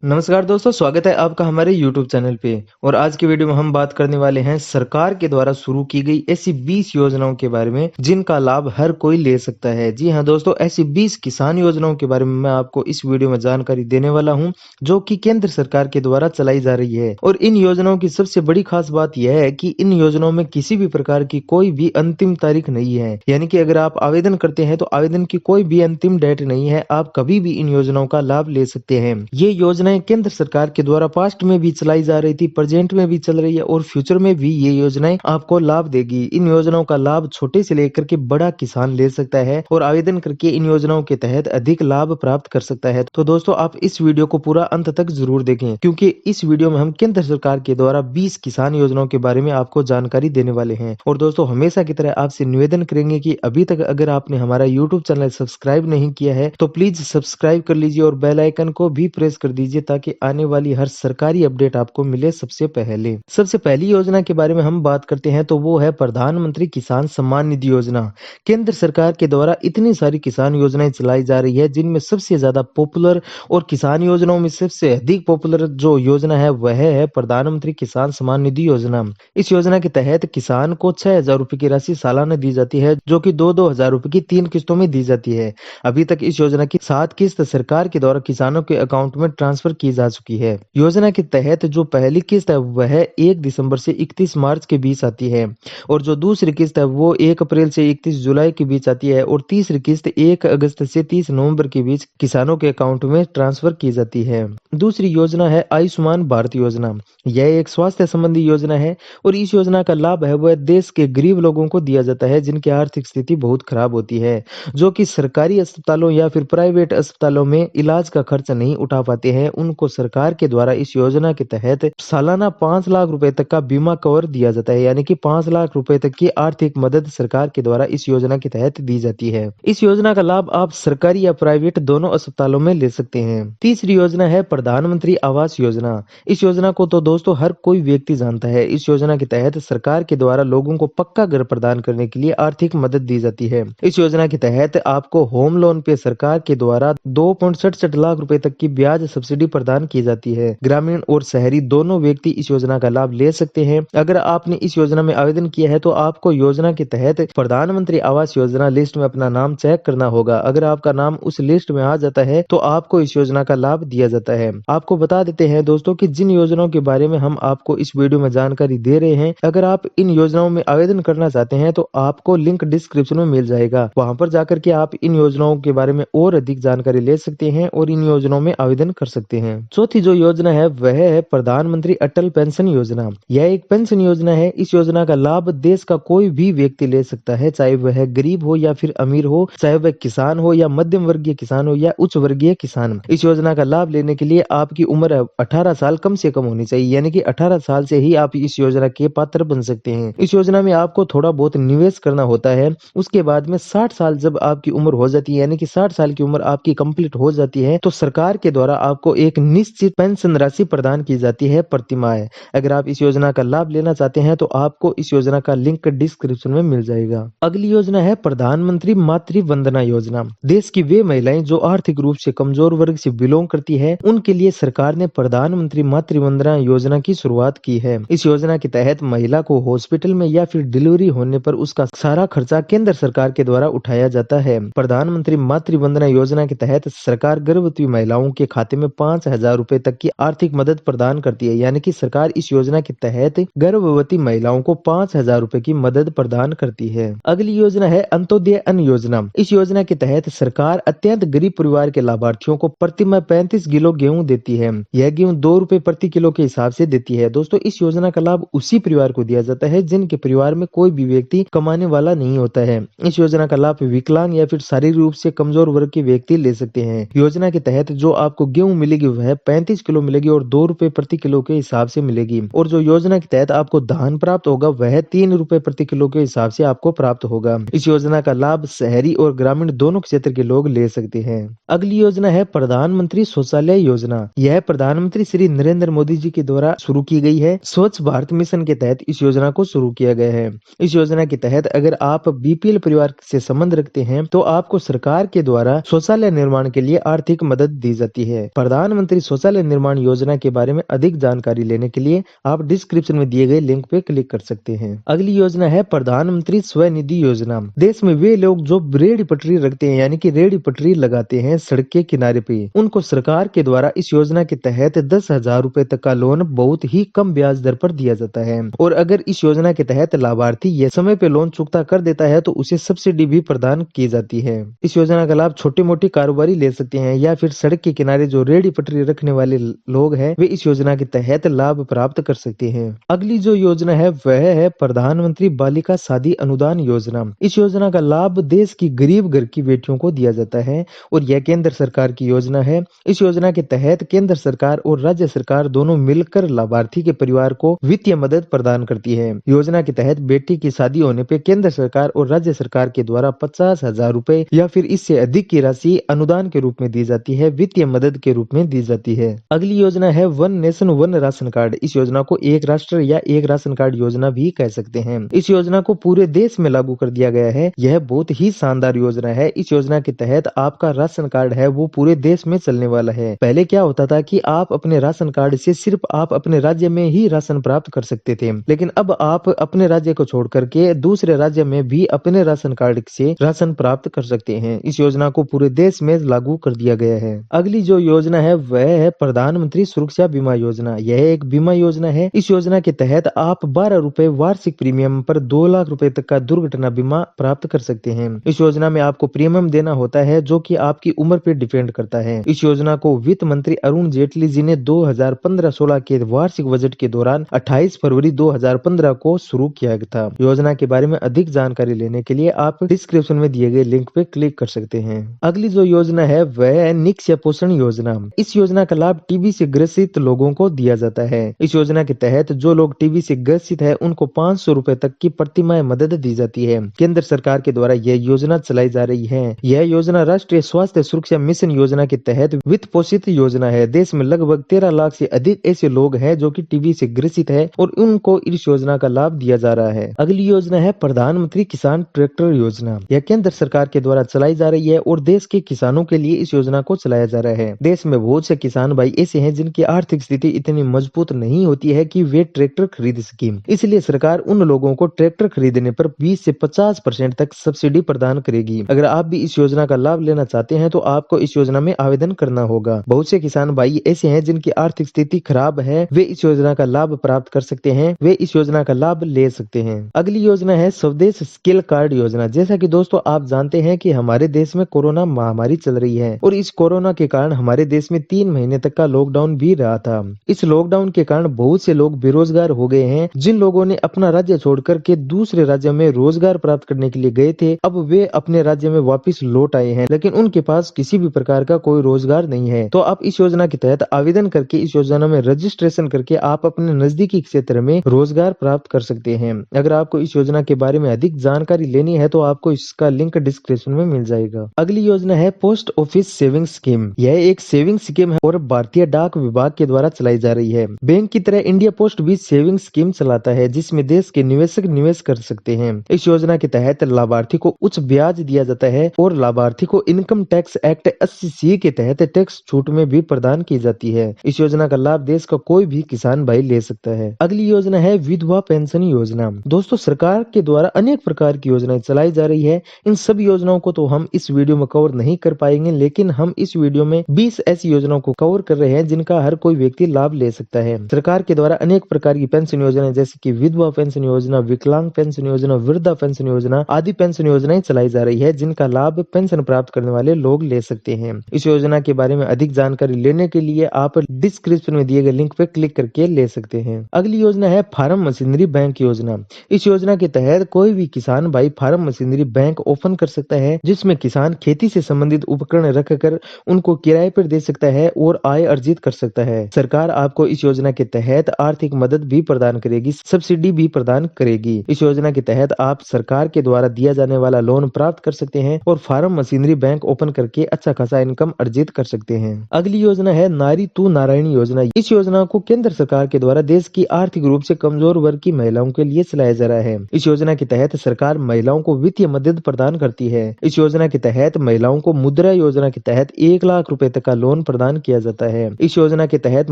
नमस्कार दोस्तों, स्वागत है आपका हमारे YouTube चैनल पे। और आज की वीडियो में हम बात करने वाले हैं सरकार के द्वारा शुरू की गई ऐसी 20 योजनाओं के बारे में जिनका लाभ हर कोई ले सकता है। जी हाँ दोस्तों, ऐसी 20 किसान योजनाओं के बारे में मैं आपको इस वीडियो में जानकारी देने वाला हूं, जो कि केंद्र सरकार के द्वारा चलाई जा रही है। और इन योजनाओं की सबसे बड़ी खास बात यह है कि इन योजनाओं में किसी भी प्रकार की कोई भी अंतिम तारीख नहीं है, यानी कि अगर आप आवेदन करते हैं तो आवेदन की कोई भी अंतिम डेट नहीं है, आप कभी भी इन योजनाओं का लाभ ले सकते हैं। ये योजनाएं केंद्र सरकार के द्वारा पास्ट में भी चलाई जा रही थी, प्रेजेंट में भी चल रही है और फ्यूचर में भी ये योजनाएं आपको लाभ देगी। इन योजनाओं का लाभ छोटे से लेकर के बड़ा किसान ले सकता है और आवेदन करके इन योजनाओं के तहत अधिक लाभ प्राप्त कर सकता है। तो दोस्तों, आप इस वीडियो को पूरा अंत तक जरूर देखें, क्योंकि इस वीडियो में हम केंद्र सरकार के द्वारा 20 किसान योजनाओं के बारे में आपको जानकारी देने वाले हैं। और दोस्तों, हमेशा की तरह आपसे निवेदन करेंगे कि अभी तक अगर आपने हमारा यूट्यूब चैनल सब्सक्राइब नहीं किया है तो प्लीज सब्सक्राइब कर लीजिए और बेल आइकन को भी प्रेस कर दीजिए, ताकि आने वाली हर सरकारी अपडेट आपको मिले सबसे पहले। सबसे पहली योजना के बारे में हम बात करते हैं तो वो है प्रधानमंत्री किसान सम्मान निधि योजना। केंद्र सरकार के द्वारा इतनी सारी किसान योजनाएं चलाई जा रही है, जिनमें सबसे ज्यादा पॉपुलर और किसान योजनाओं में सबसे अधिक पॉपुलर जो योजना है वह है प्रधानमंत्री किसान सम्मान निधि योजना। इस योजना के तहत किसान को 6,000 रुपए की राशि सालाना दी जाती है, जो कि 2-2 हजार रुपए की 3 किस्तों में दी जाती है। अभी तक इस योजना की 7 किस्त सरकार के द्वारा किसानों के अकाउंट में ट्रांसफर की जा चुकी है। योजना के तहत जो पहली किस्त है वह 1 दिसंबर से 31 मार्च के बीच आती है, और जो दूसरी किस्त है वो 1 अप्रैल से 31 जुलाई के बीच आती है, और तीसरी किस्त 1 अगस्त से 30 नवंबर के बीच किसानों के अकाउंट में ट्रांसफर की जाती है। दूसरी योजना है आयुष्मान भारत योजना। यह एक स्वास्थ्य संबंधी योजना है और इस योजना का लाभ है वह देश के गरीब लोगों को दिया जाता है, जिनकी आर्थिक स्थिति बहुत खराब होती है, जो कि सरकारी अस्पतालों या फिर प्राइवेट अस्पतालों में इलाज का खर्च नहीं उठा पाते हैं। उनको सरकार के द्वारा इस योजना के तहत सालाना 5 लाख रुपए तक का बीमा कवर दिया जाता है, यानी कि 5 लाख रुपए तक की आर्थिक मदद सरकार के द्वारा इस योजना के तहत दी जाती है। इस योजना का लाभ आप सरकारी या प्राइवेट दोनों अस्पतालों में ले सकते हैं। तीसरी योजना है प्रधानमंत्री आवास योजना। इस योजना को तो दोस्तों हर कोई व्यक्ति जानता है। इस योजना के तहत सरकार के द्वारा लोगों को पक्का घर प्रदान करने के लिए आर्थिक मदद दी जाती है। इस योजना के तहत आपको होम लोन पे सरकार के द्वारा 2.67 लाख रुपए तक की ब्याज सब्सिडी प्रदान की जाती है। ग्रामीण और शहरी दोनों व्यक्ति इस योजना का लाभ ले सकते हैं। अगर आपने इस योजना में आवेदन किया है तो आपको योजना के तहत प्रधानमंत्री आवास योजना लिस्ट में अपना नाम चेक करना होगा। अगर आपका नाम उस लिस्ट में आ जाता है तो आपको इस योजना का लाभ दिया जाता है। आपको बता देते हैं दोस्तों कि जिन योजनाओं के बारे में हम आपको इस वीडियो में जानकारी दे रहे हैं, अगर आप इन योजनाओं में आवेदन करना चाहते हैं तो आपको लिंक डिस्क्रिप्शन में मिल जाएगा। वहां पर जाकर के आप इन योजनाओं के बारे में और अधिक जानकारी ले सकते हैं और इन योजनाओं में आवेदन कर सकते हैं। चौथी जो योजना है वह है प्रधानमंत्री अटल पेंशन योजना। यह एक पेंशन योजना है। इस योजना का लाभ देश का कोई भी व्यक्ति ले सकता है, चाहे वह गरीब हो या फिर अमीर हो, चाहे वह किसान हो या मध्यम वर्गीय किसान हो या उच्च वर्गीय किसान। इस योजना का लाभ लेने के लिए आपकी उम्र 18 साल कम से कम होनी चाहिए, यानी कि 18 साल से ही आप इस योजना के पात्र बन सकते हैं। इस योजना में आपको थोड़ा बहुत निवेश करना होता है। उसके बाद में 60 साल जब आपकी उम्र हो जाती है, यानी कि 60 साल की उम्र आपकी कंप्लीट हो जाती है, तो सरकार के द्वारा आपको एक निश्चित पेंशन राशि प्रदान की जाती है प्रति माह। अगर आप इस योजना का लाभ लेना चाहते हैं तो आपको इस योजना का लिंक डिस्क्रिप्शन में मिल जाएगा। अगली योजना है प्रधानमंत्री मातृ वंदना योजना। देश की वे महिलाएं जो आर्थिक रूप से कमजोर वर्ग से बिलोंग करती है, उनके लिए सरकार ने प्रधानमंत्री मातृ वंदना योजना की शुरुआत की है। इस योजना के तहत महिला को हॉस्पिटल में या फिर डिलीवरी होने पर उसका सारा खर्चा केंद्र सरकार के द्वारा उठाया जाता है। प्रधानमंत्री मातृ वंदना योजना के तहत सरकार गर्भवती महिलाओं के खाते में 5,000 रुपए तक की आर्थिक मदद प्रदान करती है, यानी कि सरकार इस योजना के तहत गर्भवती महिलाओं को 5,000 रुपए की मदद प्रदान करती है। अगली योजना है अंत्योदय अन्न योजना। इस योजना के तहत सरकार अत्यंत गरीब परिवार के लाभार्थियों को प्रति माह 35 किलो गेहूं देती है। यह गेहूं 2 रुपए प्रति किलो के हिसाब से देती है। दोस्तों, इस योजना का लाभ उसी परिवार को दिया जाता है जिनके परिवार में कोई भी व्यक्ति कमाने वाला नहीं होता है। इस योजना का लाभ विकलांग या फिर शारीरिक रूप से कमजोर वर्ग के व्यक्ति ले सकते हैं। योजना के तहत जो आपको गेहूं मिलेगी वह 35 किलो मिलेगी और 2 रुपए प्रति किलो के हिसाब से मिलेगी, और जो योजना के तहत आपको धान प्राप्त होगा वह 3 रुपए प्रति किलो के हिसाब से आपको प्राप्त होगा। इस योजना का लाभ शहरी और ग्रामीण दोनों क्षेत्र के लोग ले सकते हैं। अगली योजना है प्रधानमंत्री शौचालय योजना। यह प्रधानमंत्री श्री नरेंद्र मोदी जी के द्वारा शुरू की गई है। स्वच्छ भारत मिशन के तहत इस योजना को शुरू किया गया है। इस योजना के तहत अगर आप बीपीएल परिवार से संबंध रखते हैं तो आपको सरकार के द्वारा शौचालय निर्माण के लिए आर्थिक मदद दी जाती है। प्रधानमंत्री प्रधानमंत्री शौचालय निर्माण योजना के बारे में अधिक जानकारी लेने के लिए आप डिस्क्रिप्शन में दिए गए लिंक पे क्लिक कर सकते हैं। अगली योजना है प्रधानमंत्री स्वनिधि योजना। देश में वे लोग जो रेहड़ी पटरी रखते हैं यानी कि रेहड़ी पटरी लगाते हैं सड़क के किनारे पे, उनको सरकार के द्वारा इस योजना के तहत 10,000 रुपए तक का लोन बहुत ही कम ब्याज दर पर दिया जाता है। और अगर इस योजना के तहत लाभार्थी ये समय पे लोन चुकता कर देता है तो उसे सब्सिडी भी प्रदान की जाती है। इस योजना का लाभ छोटे मोटे कारोबारी ले सकते हैं या फिर सड़क के किनारे जो रेहड़ी पटरी रखने वाले लोग हैं वे इस योजना के तहत लाभ प्राप्त कर सकते हैं। अगली जो योजना है वह है प्रधानमंत्री बालिका शादी अनुदान योजना। इस योजना का लाभ देश की गरीब घर की बेटियों को दिया जाता है और यह केंद्र सरकार की योजना है। इस योजना के तहत केंद्र सरकार और राज्य सरकार दोनों मिलकर लाभार्थी के परिवार को वित्तीय मदद प्रदान करती है। योजना के तहत बेटी की शादी होने पे केंद्र सरकार और राज्य सरकार के द्वारा 50,000 रुपए या फिर इससे अधिक की राशि अनुदान के रूप में दी जाती है, वित्तीय मदद के रूप में दी जाती है। अगली योजना है one nation one ration card. इस योजना को एक राष्ट्र या एक राशन कार्ड योजना भी कह सकते हैं। इस योजना को पूरे देश में लागू कर दिया गया है। यह बहुत ही शानदार योजना है। इस योजना के तहत आपका राशन कार्ड है वो पूरे देश में चलने वाला है। पहले क्या होता था कि आप अपने राशन कार्ड से सिर्फ आप अपने राज्य में ही राशन प्राप्त कर सकते थे, लेकिन अब आप अपने राज्य को छोड़ करके दूसरे राज्य में भी अपने राशन कार्ड से राशन प्राप्त कर सकते हैं। इस योजना को पूरे देश में लागू कर दिया गया है। अगली जो योजना है वह है प्रधानमंत्री सुरक्षा बीमा योजना। यह एक बीमा योजना है। इस योजना के तहत आप 12 रुपए वार्षिक प्रीमियम पर 2 लाख रुपए तक का दुर्घटना बीमा प्राप्त कर सकते हैं। इस योजना में आपको प्रीमियम देना होता है जो कि आपकी उम्र पर डिपेंड करता है। इस योजना को वित्त मंत्री अरुण जेटली जी ने 2015-16 के वार्षिक बजट के दौरान 28 फरवरी 2015 को शुरू किया था। योजना के बारे में अधिक जानकारी लेने के लिए आप डिस्क्रिप्शन में दिए गए लिंक पे क्लिक कर सकते हैं। अगली जो योजना है वह है निक्षय पोषण योजना। इस योजना का लाभ टीबी से ग्रसित लोगों को दिया जाता है। इस योजना के तहत जो लोग टीबी से ग्रसित है उनको 500 रुपए तक की प्रतिमाह मदद दी जाती है। केंद्र सरकार के द्वारा यह योजना चलाई जा रही है। यह योजना राष्ट्रीय स्वास्थ्य सुरक्षा मिशन योजना के तहत वित्त पोषित योजना है। देश में लगभग 13 लाख से अधिक ऐसे लोग हैं जो कि टीबी से ग्रसित है और उनको इस योजना का लाभ दिया जा रहा है। अगली योजना है प्रधानमंत्री किसान ट्रैक्टर योजना। यह केंद्र सरकार के द्वारा चलाई जा रही है और देश के किसानों के लिए इस योजना को चलाया जा रहा है। देश में बहुत से किसान भाई ऐसे हैं जिनकी आर्थिक स्थिति इतनी मजबूत नहीं होती है कि वे ट्रैक्टर खरीद सके। इसलिए सरकार उन लोगों को ट्रैक्टर खरीदने पर 20 से 50% तक सब्सिडी प्रदान करेगी। अगर आप भी इस योजना का लाभ लेना चाहते हैं तो आपको इस योजना में आवेदन करना होगा। बहुत से किसान भाई ऐसे हैं जिनकी आर्थिक स्थिति खराब है, वे इस योजना का लाभ प्राप्त कर सकते हैं, वे इस योजना का लाभ ले सकते हैं। अगली योजना है स्वदेश स्किल कार्ड योजना। जैसा कि दोस्तों आप जानते हैं कि हमारे देश में कोरोना महामारी चल रही है और इस कोरोना के कारण हमारे देश में 3 महीने तक का लॉकडाउन भी रहा था। इस लॉकडाउन के कारण बहुत से लोग बेरोजगार हो गए हैं। जिन लोगों ने अपना राज्य छोड़कर के दूसरे राज्य में रोजगार प्राप्त करने के लिए गए थे, अब वे अपने राज्य में वापस लौट आए हैं, लेकिन उनके पास किसी भी प्रकार का कोई रोजगार नहीं है। तो आप इस योजना के तहत आवेदन करके इस योजना में रजिस्ट्रेशन करके आप अपने नजदीकी क्षेत्र में रोजगार प्राप्त कर सकते हैं। अगर आपको इस योजना के बारे में अधिक जानकारी लेनी है तो आपको इसका लिंक डिस्क्रिप्शन में मिल जाएगा। अगली योजना है पोस्ट ऑफिस सेविंग स्कीम। यह एक सेविंग स्कीम है और भारतीय डाक विभाग के द्वारा चलाई जा रही है। बैंक की तरह इंडिया पोस्ट भी सेविंग स्कीम चलाता है जिसमें देश के निवेशक निवेश कर सकते हैं। इस योजना के तहत लाभार्थी को उच्च ब्याज दिया जाता है और लाभार्थी को इनकम टैक्स एक्ट 80C के तहत टैक्स छूट में भी प्रदान की जाती है। इस योजना का लाभ देश का कोई भी किसान भाई ले सकता है। अगली योजना है विधवा पेंशन योजना। दोस्तों सरकार के द्वारा अनेक प्रकार की योजनाएं चलाई जा रही है। इन सभी योजनाओं को तो हम इस वीडियो में कवर नहीं कर पाएंगे, लेकिन हम इस वीडियो में 20 ऐसी योजनाओं को कवर कर रहे हैं जिनका हर कोई व्यक्ति लाभ ले सकता है। सरकार के द्वारा अनेक प्रकार की पेंशन योजनाएं जैसे कि विधवा पेंशन योजना, विकलांग पेंशन योजना, वृद्धा पेंशन योजना आदि पेंशन योजनाएं चलाई जा रही है जिनका लाभ पेंशन प्राप्त करने वाले लोग ले सकते हैं। इस योजना के बारे में अधिक जानकारी लेने के लिए आप डिस्क्रिप्शन में दिए गए लिंक पे क्लिक करके ले सकते हैं। अगली योजना है फार्म मशीनरी बैंक योजना। इस योजना के तहत कोई भी किसान भाई फार्म मशीनरी बैंक ओपन कर सकता है जिसमें किसान खेती से संबंधित उपकरण रखकर उनको किराए पर दे सकता है और आय अर्जित कर सकता है। सरकार आपको इस योजना के तहत आर्थिक मदद भी प्रदान करेगी, सब्सिडी भी प्रदान करेगी। इस योजना के तहत आप सरकार के द्वारा दिया जाने वाला लोन प्राप्त कर सकते हैं और फार्म मशीनरी बैंक ओपन करके अच्छा खासा इनकम अर्जित कर सकते हैं। अगली योजना है नारी तू नारायणी योजना। इस योजना को केंद्र सरकार के द्वारा देश की आर्थिक रूप से कमजोर वर्ग की महिलाओं के लिए चलाया जा रहा है। इस योजना के तहत सरकार महिलाओं को वित्तीय मदद प्रदान करती है। इस योजना के तहत महिलाओं को मुद्रा योजना के तहत 1 लाख रुपए तक का लोन प्रदान प्रदान किया जाता है। इस योजना के तहत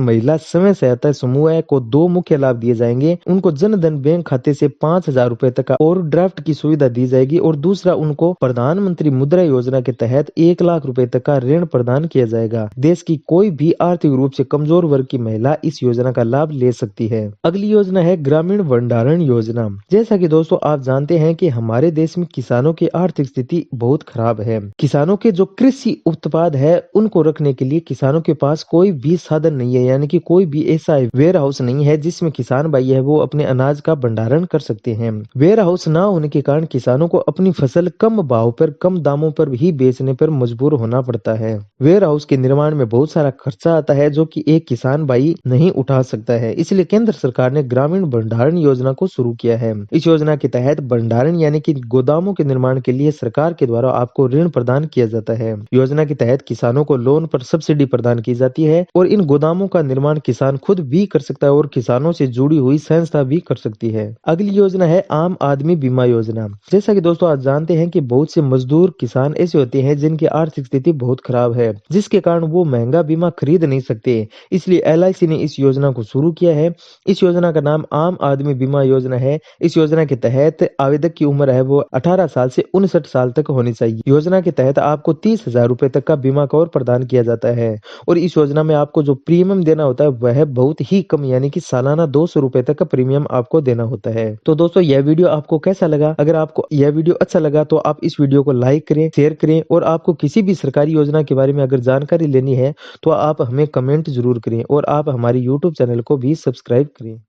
महिला स्वयं सहायता समूह को 2 मुख्य लाभ दिए जाएंगे। उनको जन धन बैंक खाते से 5,000 रुपए तक का ओवरड्राफ्ट की सुविधा दी जाएगी और दूसरा उनको प्रधानमंत्री मुद्रा योजना के तहत 1 लाख रुपए तक का ऋण प्रदान किया जाएगा। देश की कोई भी आर्थिक रूप से कमजोर वर्ग की महिला इस योजना का लाभ ले सकती है। अगली योजना है ग्रामीण भंडारण योजना। जैसा कि दोस्तों आप जानते हैं कि हमारे देश में किसानों की आर्थिक स्थिति बहुत खराब है। किसानों के जो कृषि उत्पाद है उनको रखने के लिए किसानों के पास कोई भी साधन नहीं है, यानी कि कोई भी ऐसा वेयर हाउस नहीं है जिसमें किसान भाई है वो अपने अनाज का भंडारण कर सकते हैं। वेयर हाउस न होने के कारण किसानों को अपनी फसल कम भाव पर कम दामों पर ही बेचने पर मजबूर होना पड़ता है। वेयर हाउस के निर्माण में बहुत सारा खर्चा आता है जो कि एक किसान भाई नहीं उठा सकता है। इसलिए केंद्र सरकार ने ग्रामीण भंडारण योजना को शुरू किया है। इस योजना के तहत भंडारण यानी कि गोदामों के निर्माण के लिए सरकार के द्वारा आपको ऋण प्रदान किया जाता है। योजना के तहत किसानों को लोन पर सब्सिडी प्रदान की जाती है और इन गोदामों का निर्माण किसान खुद भी कर सकता है और किसानों से जुड़ी हुई संस्था भी कर सकती है। अगली योजना है आम आदमी बीमा योजना। जैसा कि दोस्तों आप जानते हैं कि बहुत से मजदूर किसान ऐसे होते हैं जिनकी आर्थिक स्थिति बहुत खराब है, जिसके कारण वो महंगा बीमा खरीद नहीं सकते। इसलिए LIC ने इस योजना को शुरू किया है। इस योजना का नाम आम आदमी बीमा योजना है। इस योजना के तहत आवेदक की उम्र है वो 18 साल से 59 साल तक होनी चाहिए। योजना के तहत आपको 30,000 रुपए तक का बीमा कवर प्रदान किया जाता है और इस योजना में आपको जो प्रीमियम देना होता है वह बहुत ही कम, यानी कि सालाना 200 रुपए तक का प्रीमियम आपको देना होता है। तो दोस्तों यह वीडियो आपको कैसा लगा? अगर आपको यह वीडियो अच्छा लगा तो आप इस वीडियो को लाइक करें, शेयर करें और आपको किसी भी सरकारी योजना के बारे में अगर जानकारी लेनी है तो आप हमें कमेंट जरूर करें और आप हमारे YouTube चैनल को भी सब्सक्राइब करें।